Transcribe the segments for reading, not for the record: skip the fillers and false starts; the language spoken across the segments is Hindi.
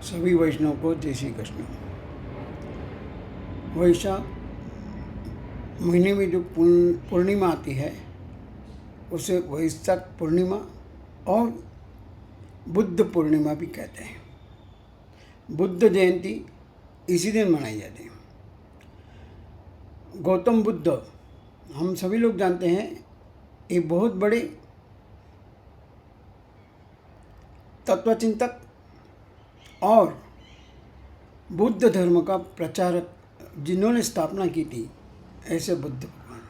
सभी वैष्णव को जय श्री कृष्ण। वैशाख महीने में जो पूर्णिमा आती है उसे वैशाख पूर्णिमा और बुद्ध पूर्णिमा भी कहते हैं। बुद्ध जयंती इसी दिन मनाई जाती है। गौतम बुद्ध हम सभी लोग जानते हैं, एक बहुत बड़े तत्वचिंतक और बुद्ध धर्म का प्रचारक जिन्होंने स्थापना की थी, ऐसे बुद्ध भगवान।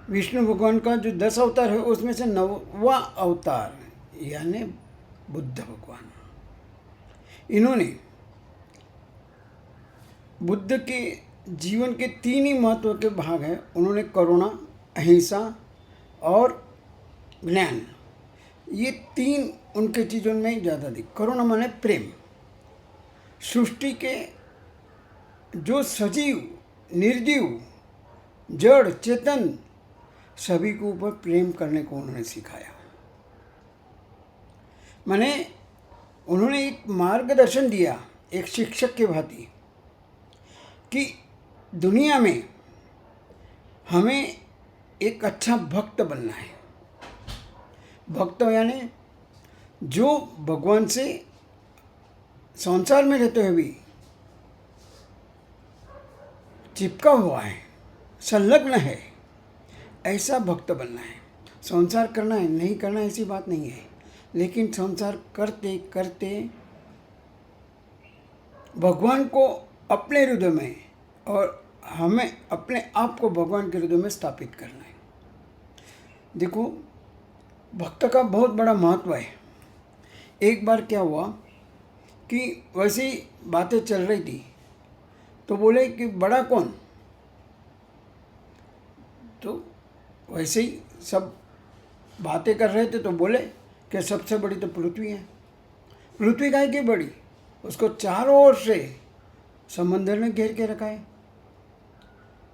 विष्णु भगवान का जो 10 अवतार है उसमें से 9वां अवतार यानी बुद्ध भगवान। इन्होंने बुद्ध के जीवन के 3 ही महत्व के भाग हैं। उन्होंने करुणा, अहिंसा और ज्ञान, ये 3 उनके चीज़ों में ज़्यादा थी। करुणा माने प्रेम। सृष्टि के जो सजीव, निर्जीव, जड़, चेतन सभी के ऊपर प्रेम करने को उन्होंने सिखाया। माने उन्होंने एक मार्गदर्शन दिया, एक शिक्षक के भांति, कि दुनिया में हमें एक अच्छा भक्त बनना है। भक्त यानी जो भगवान से संसार में रहते हुए भी चिपका हुआ है, संलग्न है, ऐसा भक्त बनना है। संसार करना है, नहीं करना ऐसी बात नहीं है, लेकिन संसार करते करते भगवान को अपने हृदय में और हमें अपने आप को भगवान के हृदय में स्थापित करना है। देखो, भक्त का बहुत बड़ा महत्व है। एक बार क्या हुआ कि वैसे ही बातें चल रही थी, तो बोले कि बड़ा कौन? तो वैसे ही सब बातें कर रहे थे, तो बोले कि सबसे बड़ी तो पृथ्वी है। पृथ्वी काहे की बड़ी? उसको चारों ओर से समंदर ने घेर के रखा है,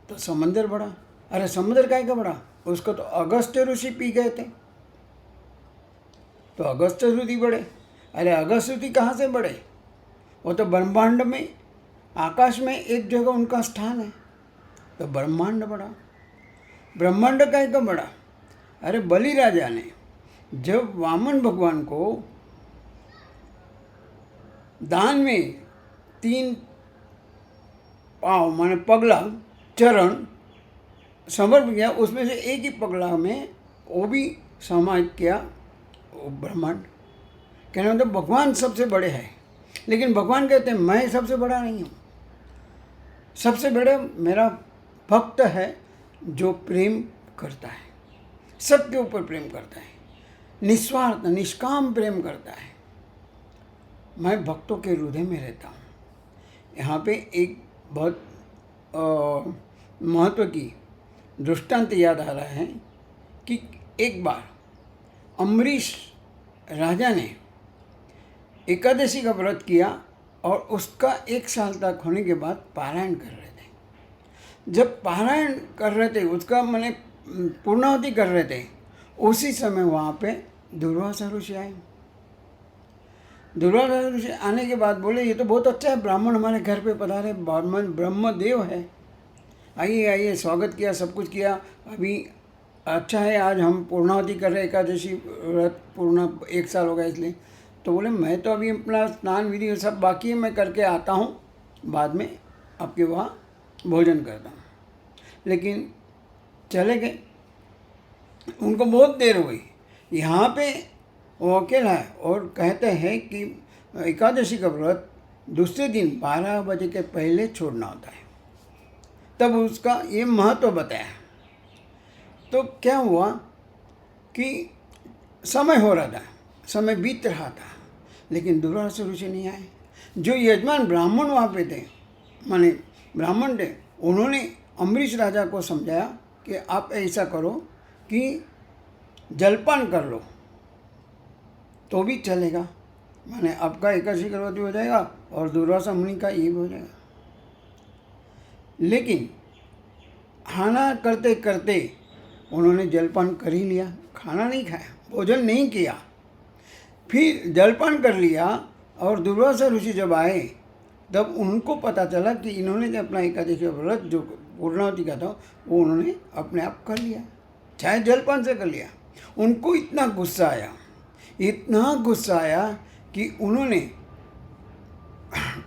तो समंदर बड़ा। अरे समुद्र काहे का बड़ा? उसको तो अगस्त ऋषि पी गए थे, तो अगस्त ऋषि बड़े। अरे अगस्त ऋषि कहाँ से बड़े? वो तो ब्रह्मांड में, आकाश में एक जगह उनका स्थान है, तो ब्रह्मांड बड़ा। ब्रह्मांड काहे का बड़ा? अरे बलि राजा ने जब वामन भगवान को दान में 3 पाँव माने पगला, चरण समर्पित किया, उसमें से एक ही पगला में वो भी समाहित किया ब्रह्मांड। कहने मतलब भगवान सबसे बड़े हैं, लेकिन भगवान कहते हैं मैं सबसे बड़ा नहीं हूँ। सबसे बड़ा मेरा भक्त है जो प्रेम करता है, सबके ऊपर प्रेम करता है, निस्वार्थ निष्काम प्रेम करता है। मैं भक्तों के हृदय में रहता हूँ। यहाँ पे एक बहुत महत्व की दृष्टांत याद आ रहा है कि एक बार अम्बरीश राजा ने एकादशी का व्रत किया और उसका 1 साल तक होने के बाद पारायण कर रहे थे। जब पारायण कर रहे थे, उसका मैंने पूर्णाहुति कर रहे थे, उसी समय वहाँ पे दुर्वासा ऋषि आए। दुर्वासा ऋषि आने के बाद बोले ये तो बहुत अच्छा है, ब्राह्मण हमारे घर पे पधारे, ब्रह्मदेव है, आइए आइए। स्वागत किया, सब कुछ किया। अभी अच्छा है, आज हम पूर्णाहुति कर रहे हैं, एकादशी व्रत पूर्ण 1 साल हो गया इसलिए। तो बोले मैं तो अभी अपना स्नान विधि सब बाकी है, मैं करके आता हूँ, बाद में आपके वहाँ भोजन करता हूँ। लेकिन चले गए, उनको बहुत देर हो गई। यहाँ पे वो अकेला है और कहते हैं कि एकादशी का व्रत दूसरे दिन 12 बजे के पहले छोड़ना होता है। तब उसका ये महत्व बताया। तो क्या हुआ कि समय हो रहा था, समय बीत रहा था, लेकिन दुर्वासा ऋषि नहीं आए। जो यजमान ब्राह्मण वहाँ पे थे, माने ब्राह्मण थे, उन्होंने अम्बरीश राजा को समझाया कि आप ऐसा करो कि जलपान कर लो तो भी चलेगा, माने आपका एकादशी का व्रत भी हो जाएगा और दुर्वासा मुनि का ये भी हो जाएगा। लेकिन खाना करते करते उन्होंने जलपान कर ही लिया, खाना नहीं खाया, भोजन नहीं किया। फिर जलपान कर लिया और दुर्वासा ऋषि जब आए तब उनको पता चला कि इन्होंने जो अपना एकादशी व्रत जो पूर्णावती का था वो उन्होंने अपने आप कर लिया, चाहे जलपान से कर लिया। उनको इतना गुस्सा आया कि उन्होंने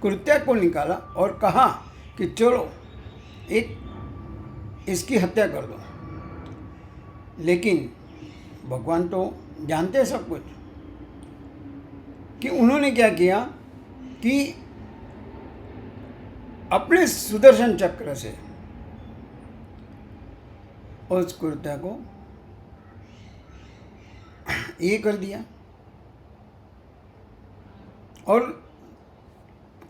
कृत्या को निकाला और कहा कि चलो इसकी हत्या कर दो। लेकिन भगवान तो जानते हैं सब कुछ कि उन्होंने क्या किया कि अपने सुदर्शन चक्र से उस कृत्या को ये कर दिया और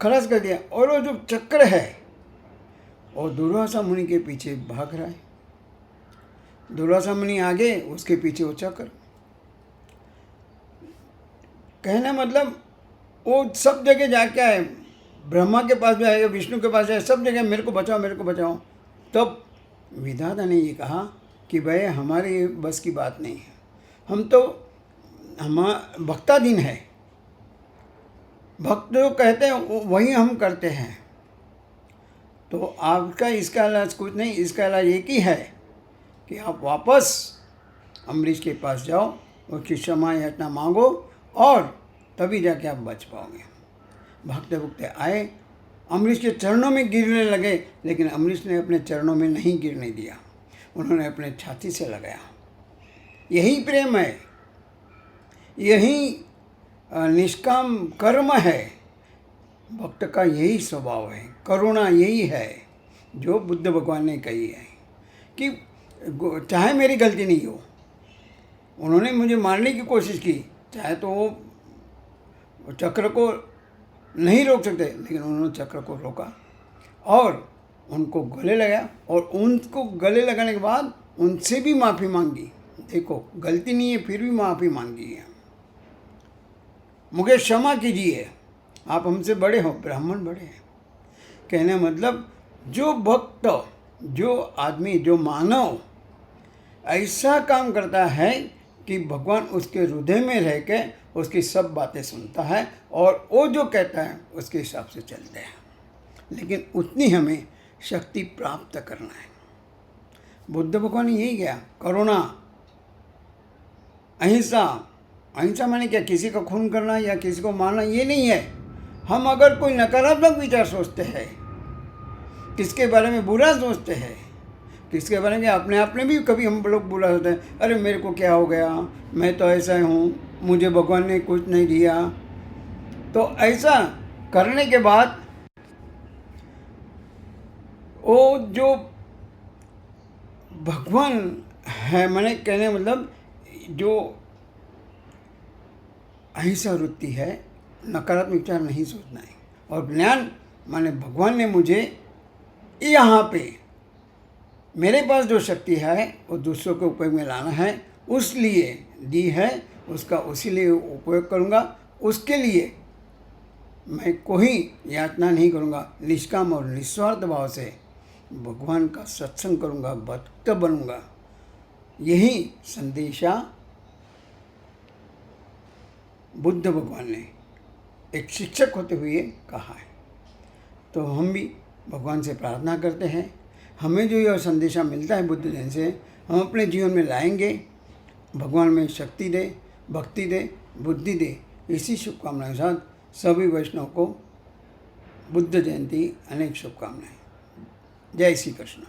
खलास कर दिया। और वो जो चक्र है और दुर्वासा मुनि के पीछे भाग रहा है। दुर्वासा मुनि आगे, उसके पीछे वो चक्र। कहना मतलब वो सब जगह जाके आए, ब्रह्मा के पास भी आएगा, विष्णु के पास आए, सब जगह मेरे को बचाओ मेरे को बचाओ। तब विधाता ने ये कहा कि भाई हमारी बस की बात नहीं है, हम तो भक्ताधीन है, भक्त जो कहते हैं वही हम करते हैं। तो आपका इसका इलाज कुछ नहीं, इसका इलाज एक ही है कि आप वापस अम्बरीश के पास जाओ, उसकी क्षमा याचना मांगो और तभी जाके आप बच पाओगे। भागते भुगते आए, अम्बरीश के चरणों में गिरने लगे, लेकिन अम्बरीश ने अपने चरणों में नहीं गिरने दिया, उन्होंने अपने छाती से लगाया। यही प्रेम है, यही निष्काम कर्म है, भक्त का यही स्वभाव है, करुणा यही है जो बुद्ध भगवान ने कही है कि चाहे मेरी गलती नहीं हो, उन्होंने मुझे मारने की कोशिश की, चाहे तो वो चक्र को नहीं रोक सकते, लेकिन उन्होंने चक्र को रोका और उनको गले लगाया और उनको गले लगाने के बाद उनसे भी माफ़ी मांगी। देखो गलती नहीं है फिर भी माफ़ी मांगी है, मुझे क्षमा कीजिए, आप हमसे बड़े हो, ब्राह्मण बड़े हैं। कहने मतलब जो भक्त, जो आदमी, जो मानव ऐसा काम करता है कि भगवान उसके हृदय में रह के उसकी सब बातें सुनता है और वो जो कहता है उसके हिसाब से चलते हैं। लेकिन उतनी हमें शक्ति प्राप्त करना है। बुद्ध भगवान ने यही किया, करुणा, अहिंसा। अहिंसा माने क्या, किसी का खून करना या किसी को मारना ये नहीं है। हम अगर कोई नकारात्मक विचार सोचते हैं, किसके बारे में बुरा सोचते हैं, किसके बारे में अपने आप में भी कभी हम लोग बुरा होते हैं, अरे मेरे को क्या हो गया, मैं तो ऐसा हूँ, मुझे भगवान ने कुछ नहीं दिया। तो ऐसा करने के बाद वो जो भगवान है, मैंने कहने मतलब जो अहिंसा वृत्ति है, नकारात्मक विचार नहीं सोचना है। और ज्ञान माने भगवान ने मुझे यहाँ पे मेरे पास जो शक्ति है वो दूसरों के उपयोग में लाना है, उसलिए दी है, उसका उसी लिए उपयोग करूँगा। उसके लिए मैं कोई याचना नहीं करूँगा, निष्काम और निस्वार्थ भाव से भगवान का सत्संग करूँगा, भक्त बनूँगा। यही संदेशा बुद्ध भगवान ने एक शिक्षक होते हुए कहा है। तो हम भी भगवान से प्रार्थना करते हैं, हमें जो यह संदेशा मिलता है बुद्ध जन से, हम अपने जीवन में लाएंगे। भगवान में शक्ति दे, भक्ति दे, बुद्धि दे। इसी शुभकामनाओं के साथ सभी वैष्णव को बुद्ध जयंती अनेक शुभकामनाएं। जय श्री कृष्ण।